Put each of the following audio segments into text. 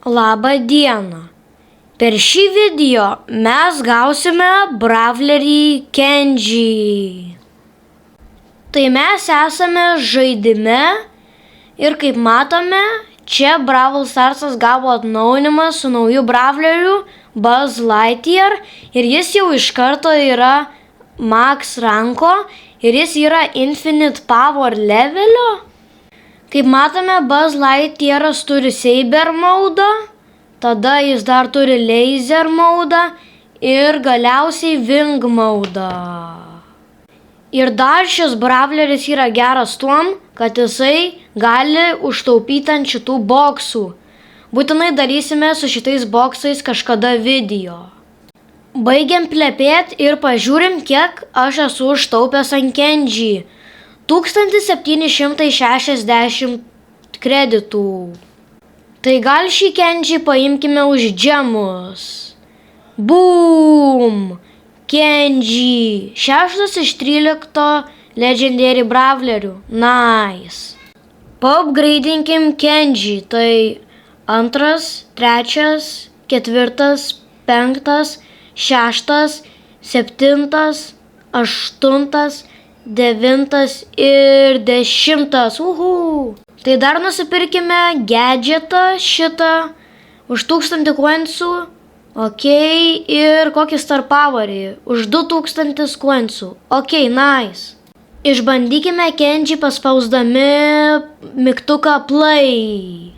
Labą dieną. Per šį video mes gausime brawlerį Kenji. Tai mes esame žaidime ir kaip matome, čia Brawl Starsas gavo atnaujinimą su nauju brawleriu Buzz Lightyear ir jis jau iš karto yra Max ranko ir jis yra Infinite Power levelio. Kaip matome, Buzz Lightyearas turi Saber maudą, tada jis dar turi Laser maudą ir galiausiai Wing maudą. Ir dar šis brawleris yra geras tuom, kad jisai gali užtaupyti ant šitų boksų. Būtinai darysime su šitais boksais kažkada video. Baigiam plepėt ir pažiūrim, kiek aš esu užtaupęs ant Kenji. 1760 kreditų. Tai gal šį Kenji paimkime už džemus. Boom! Kenji. 6 iš 13 Legendary brawlerių. Nice. Paupgraidinkim Kenji. Tai 2, 3, 4, 5, 6, 7, 8, 9 ir 10. Tai dar nusipirkime gadgetą šitą už 1000 coinsų. Ok, ir kokį Star Powerį už 2000 coinsų. Ok, nice. Išbandykime Kenji paspausdami mygtuką play.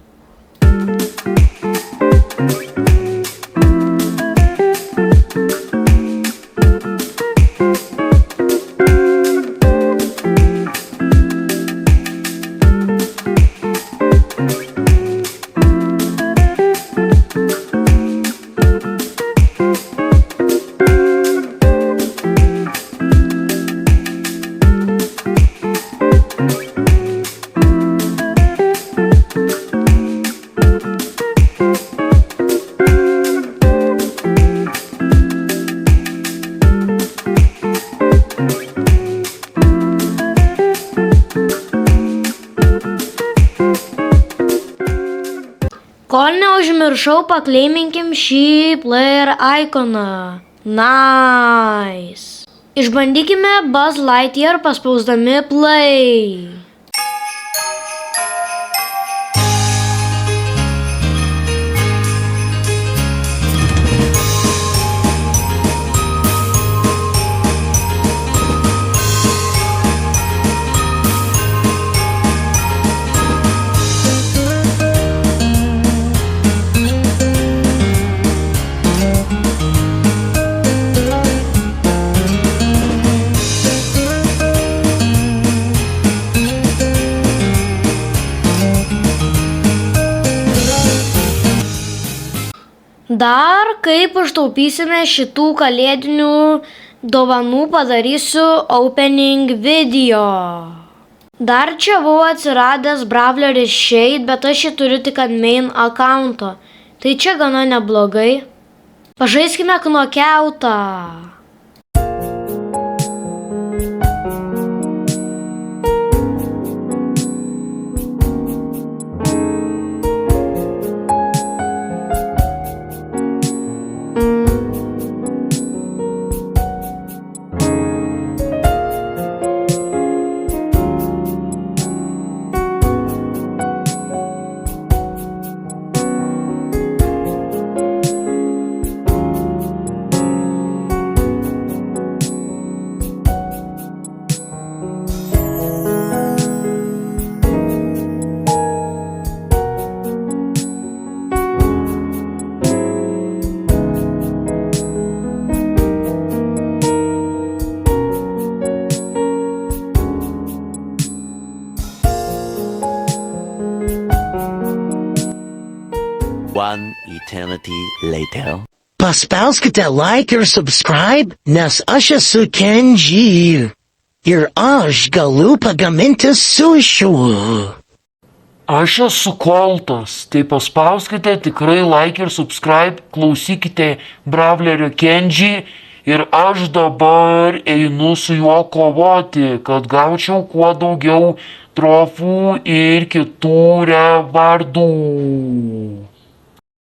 Kol neužmiršau, pakleiminkim šį player ikoną. Nice. Išbandykime Buzz Lightyear paspausdami play. Dar kaip užtaupysime šitų kalėdinių dovanų padarysiu opening video. Dar čia buvo atsiradęs brawleris Shade, bet aš jį turiu tik ant main accounto. Tai čia gana neblogai. Pažaiskime knockouta. One eternity later. Paspauskite like ir subscribe, nes aš esu Kenji. Ir aš galiu pagaminti sušių. Aš esu Coltas, tai paspauskite tikrai like ir subscribe, klausykite brawlerio Kenji ir aš dabar einu su juo kovoti, kad gaučiau kuo daugiau trofų ir kitų rewardų.